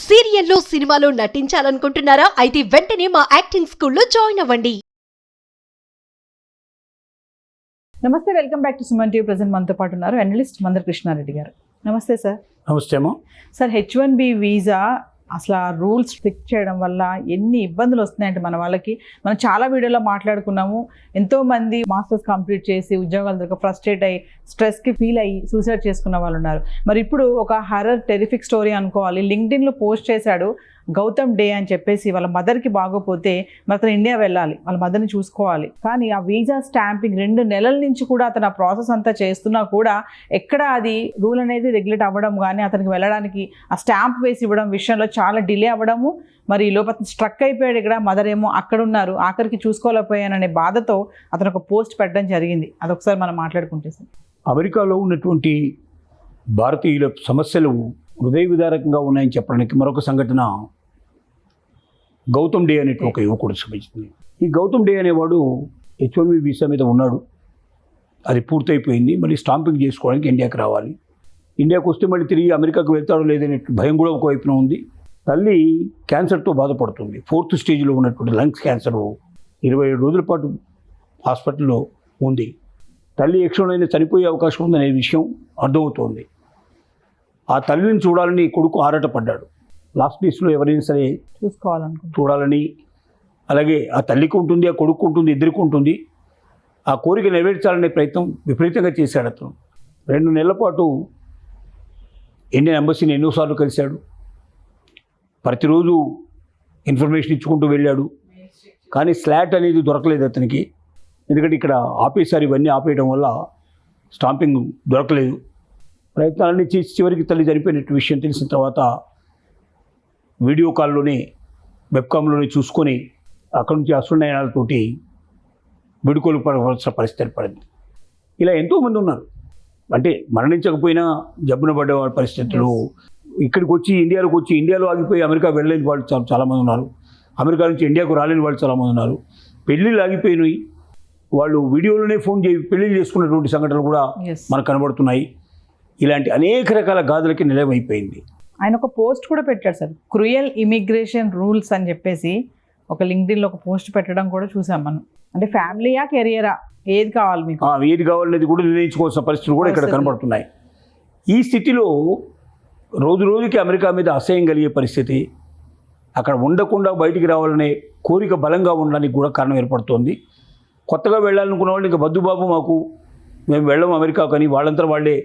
సీరియల్లో సినిమాలో నటించాలనుకుంటున్నారా? అయితే వెంటనే మా యాక్టింగ్ స్కూల్లో జాయిన్ అవ్వండి. నమస్తే, welcome back to Suman TV. Present మనతో పాటు ఉన్నారు అనలిస్ట్ మందర కృష్ణారెడ్డి గారు. నమస్తే సార్. నమస్తే అమ్మా. సార్, H1B వీసా అసలు ఆ రూల్స్ స్ట్రిక్ట్ చేయడం వల్ల ఎన్ని ఇబ్బందులు వస్తున్నాయంటే మన వాళ్ళకి మనం చాలా వీడియోలో మాట్లాడుకున్నాము. ఎంతోమంది మాస్టర్స్ కంప్లీట్ చేసి ఉద్యోగాలు దొరక ఫ్రస్ట్రేట్ అయ్యి స్ట్రెస్కి ఫీల్ అయ్యి సూసైడ్ చేసుకున్న వాళ్ళు ఉన్నారు. మరి ఇప్పుడు ఒక హర్రర్ టెరిఫిక్ స్టోరీ అనుకోవాలి. లింక్డ్ఇన్లో పోస్ట్ చేశాడు గౌతమ్ డే అని చెప్పేసి. వాళ్ళ మదర్కి బాగోపోతే మరి అతను ఇండియా వెళ్ళాలి, వాళ్ళ మదర్ని చూసుకోవాలి. కానీ ఆ వీసా స్టాంపింగ్ 2 నెలల నుంచి కూడా అతను ఆ ప్రాసెస్ అంతా చేస్తున్నా కూడా ఎక్కడ అది రూల్ అనేది రెగ్యులేట్ అవ్వడం కానీ అతనికి వెళ్ళడానికి ఆ స్టాంప్ వేసి ఇవ్వడం విషయంలో చాలా డిలే అవ్వడము. మరి ఈ లోపల స్ట్రక్ అయిపోయాడు. ఇక్కడ మదర్ ఏమో అక్కడ ఉన్నారు, ఆఖరికి చూసుకోలేకపోయాననే బాధతో అతను ఒక పోస్ట్ పెట్టడం జరిగింది. అదొకసారి మనం మాట్లాడుకుంటే సార్. అమెరికాలో ఉన్నటువంటి భారతీయుల సమస్యలు హృదయ విదారకంగా ఉన్నాయని చెప్పడానికి మరొక సంఘటన గౌతమ్ డే అనే ఒక యువకుడు సంబంధించింది. ఈ గౌతమ్ డే అనేవాడు H1B వీసా మీద ఉన్నాడు. అది పూర్తయిపోయింది. మళ్ళీ స్టాంపింగ్ చేసుకోవడానికి ఇండియాకి రావాలి. ఇండియాకి వస్తే మళ్ళీ తిరిగి అమెరికాకు వెళ్తాడో లేదనే భయం కూడా ఒకవైపున ఉంది. తల్లి క్యాన్సర్తో బాధపడుతుంది. 4th స్టేజ్లో ఉన్నటువంటి లంగ్స్ క్యాన్సర్ 27 రోజుల పాటు హాస్పిటల్లో ఉంది. తల్లి ఎక్షణైనా చనిపోయే అవకాశం ఉందనే విషయం అర్థమవుతోంది. ఆ తల్లిని చూడాలని కొడుకు ఆరాటపడ్డాడు. లాస్ట్ డేస్లో ఎవరైనా సరే చూడాలని, అలాగే ఆ తల్లికి ఉంటుంది, ఆ కొడుకు ఉంటుంది, ఇద్దరికి ఉంటుంది. ఆ కోరిక నెరవేర్చాలనే ప్రయత్నం విపరీతంగా చేశాడు అతను. 2 నెలల పాటు ఇండియన్ ఎంబసీని ఎన్నోసార్లు కలిశాడు. ప్రతిరోజు ఇన్ఫర్మేషన్ ఇచ్చుకుంటూ వెళ్ళాడు. కానీ స్లాట్ అనేది దొరకలేదు అతనికి. ఎందుకంటే ఇక్కడ ఆపేసారి ఇవన్నీ ఆపేయడం వల్ల స్టాంపింగ్ దొరకలేదు. ప్రయత్నాలన్నీ చేసి చివరికి తల్లి చనిపోయినట్టు విషయం తెలిసిన తర్వాత వీడియో కాల్లోనే వెబ్కామ్లోనే చూసుకొని అక్కడి నుంచి అశ్రునయనాలతోటి విడుకోలు పడవలసిన పరిస్థితి ఏర్పడింది. ఇలా ఎంతోమంది ఉన్నారు. అంటే మరణించకపోయినా జబ్బున పడ్డ పరిస్థితులు ఇక్కడికి వచ్చి ఇండియాలోకి వచ్చి ఇండియాలో ఆగిపోయి అమెరికా వెళ్ళలేని వాళ్ళు చాలామంది ఉన్నారు. అమెరికా నుంచి ఇండియాకు రాలేని వాళ్ళు చాలామంది ఉన్నారు. పెళ్ళిళ్ళు ఆగిపోయినాయి. వాళ్ళు వీడియోలోనే ఫోన్ చేసి పెళ్ళిళ్ళు చేసుకున్నటువంటి సంఘటనలు కూడా మనకు కనబడుతున్నాయి. ఇలాంటి అనేక రకాల గాథలకి నిలయమైపోయింది. ఆయన ఒక పోస్ట్ కూడా పెట్టాడు సార్, క్రూయల్ ఇమిగ్రేషన్ రూల్స్ అని చెప్పేసి ఒక లింక్డ్ఇన్లో ఒక పోస్ట్ పెట్టడం కూడా చూసాం మనం. అంటే ఫ్యామిలీయా కెరియరా ఏది కావాలి మీకు, ఏది కావాలనేది కూడా నిర్ణయించుకోవాల్సిన పరిస్థితులు కూడా ఇక్కడ కనబడుతున్నాయి. ఈ స్థితిలో రోజు రోజుకి అమెరికా మీద అసహ్యం కలిగే పరిస్థితి, అక్కడ ఉండకుండా బయటికి రావాలనే కోరిక బలంగా ఉండడానికి కూడా కారణం ఏర్పడుతోంది. కొత్తగా వెళ్ళాలనుకున్న వాళ్ళు ఇంకా బద్దుబాబు మాకు మేము వెళ్ళము అమెరికా, కానీ వాళ్ళంతా వాళ్ళే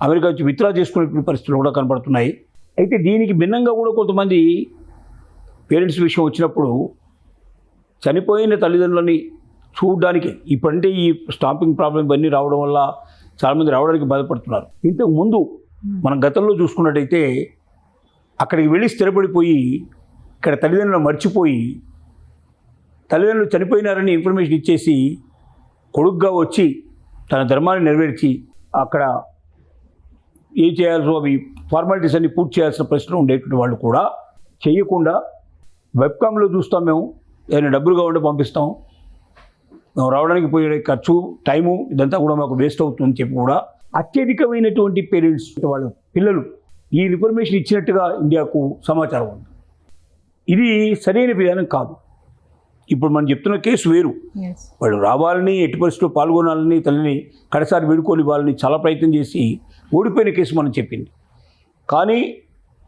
అమెరికా వచ్చి విత్డ్రా చేసుకునే పరిస్థితులు కూడా కనబడుతున్నాయి. అయితే దీనికి భిన్నంగా కూడా కొంతమంది పేరెంట్స్ విషయం వచ్చినప్పుడు చనిపోయిన తల్లిదండ్రులని చూడడానికి ఇప్పుడంటే ఈ స్టాంపింగ్ ప్రాబ్లం ఇవన్నీ రావడం వల్ల చాలామంది రావడానికి బాధపడుతున్నారు. ఇంతకు ముందు మనం గతంలో చూసుకున్నట్టయితే అక్కడికి వెళ్ళి స్థిరపడిపోయి ఇక్కడ తల్లిదండ్రులను మర్చిపోయి తల్లిదండ్రులు చనిపోయినారని ఇన్ఫర్మేషన్ ఇచ్చేసి కొడుకుగా వచ్చి తన ధర్మాన్ని నెరవేర్చి అక్కడ ఏం చేయాల్సో అవి ఫార్మాలిటీస్ అన్ని పూర్తి చేయాల్సిన ప్రశ్నలు ఉండేటువంటి వాళ్ళు కూడా చేయకుండా వెబ్కామ్లో చూస్తాం, మేము ఏదైనా డబ్బులు కావాలంటే పంపిస్తాం, మేము రావడానికి పోయే ఖర్చు టైము ఇదంతా కూడా మాకు వేస్ట్ అవుతుందని చెప్పి కూడా అత్యధికమైనటువంటి పేరెంట్స్ వాళ్ళ పిల్లలు ఈ ఇన్ఫర్మేషన్ ఇచ్చినట్టుగా ఇండియాకు సమాచారం ఉంది. ఇది సరైన విధానం కాదు. ఇప్పుడు మనం చెప్తున్న కేసు వేరు. వాళ్ళు రావాలని, ఎట్టి పరిస్థితుల్లో పాల్గొనాలని, తల్లిని కడసారి వేడుకొని ఇవ్వాలని చాలా ప్రయత్నం చేసి ఓడిపోయిన కేసు మనం చెప్పింది. కానీ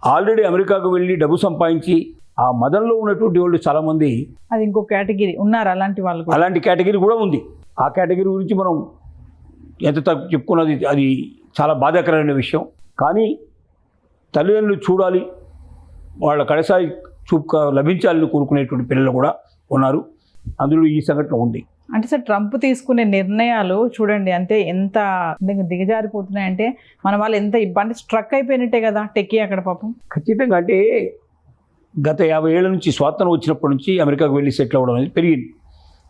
ఆల్రెడీ అమెరికాకు వెళ్ళి డబ్బు సంపాదించి ఆ మదంలో ఉన్నటువంటి వాళ్ళు చాలామంది, అది ఇంకో కేటగిరీ ఉన్నారు అలాంటి వాళ్ళు, అలాంటి కేటగిరీ కూడా ఉంది. ఆ కేటగిరీ గురించి మనం ఎంత తక్కువ చెప్పుకున్నది అది చాలా బాధాకరమైన విషయం. కానీ తల్లిదండ్రులు చూడాలి, వాళ్ళ కడసారి చూపు లభించాలని కోరుకునేటువంటి పిల్లలు కూడా ఉన్నారు. అందులో ఈ సంఘటన ఉంది. అంటే సార్, ట్రంప్ తీసుకునే నిర్ణయాలు చూడండి అంటే ఎంత దిగజారిపోతున్నాయంటే మన వాళ్ళు ఎంత ఇబ్బంది స్ట్రక్ అయిపోయినట్టే కదా టెక్కీ అక్కడ పాపం. ఖచ్చితంగా. అంటే గత 50 ఏళ్ల నుంచి స్వాతంత్రం వచ్చినప్పటి నుంచి అమెరికాకు వెళ్ళి సెటిల్ అవ్వడం అనేది పెరిగింది.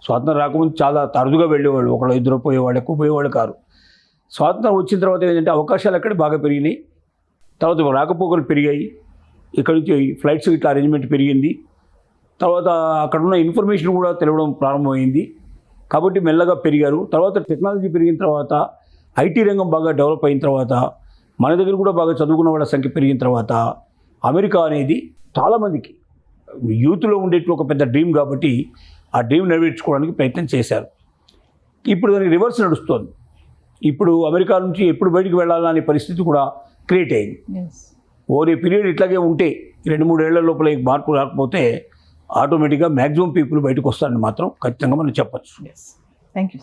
స్వాతంత్రం రాకముందు చాలా అరుదుగా వెళ్ళేవాళ్ళు, ఒకళ్ళు ఇద్దరు పోయేవాళ్ళు, ఎక్కువ పోయేవాళ్ళు కారు. స్వాతంత్రం వచ్చిన తర్వాత ఏంటంటే అవకాశాలు అక్కడ బాగా పెరిగినాయి. తర్వాత రాకపోకలు పెరిగాయి. ఇక్కడి నుంచి ఫ్లైట్స్ ఇట్లా అరేంజ్మెంట్ పెరిగింది. తర్వాత అక్కడ ఉన్న ఇన్ఫర్మేషన్ కూడా తెలవడం ప్రారంభమైంది. కాబట్టి మెల్లగా పెరిగారు. తర్వాత టెక్నాలజీ పెరిగిన తర్వాత, ఐటీ రంగం బాగా డెవలప్ అయిన తర్వాత, మన దగ్గర కూడా బాగా చదువుకున్న వాళ్ళ సంఖ్య పెరిగిన తర్వాత అమెరికా అనేది చాలామందికి యూత్లో ఉండేట్లు ఒక పెద్ద డ్రీమ్ కాబట్టి ఆ డ్రీమ్ నెరవేర్చుకోవడానికి ప్రయత్నం చేశారు. ఇప్పుడు దానికి రివర్స్ నడుస్తోంది. ఇప్పుడు అమెరికా నుంచి ఎప్పుడు బయటికి వెళ్ళాలనే పరిస్థితి కూడా క్రియేట్ అయింది. ఓవర్ ఏ పీరియడ్ ఇట్లాగే ఉంటే 2-3 ఏళ్ల లోపల ఈ మార్పు రాకపోతే ఆటోమేటిక్గా మ్యాక్సిమం పీపుల్ బయటకు వస్తారని మాత్రం ఖచ్చితంగా మనం చెప్పచ్చు. Thank you.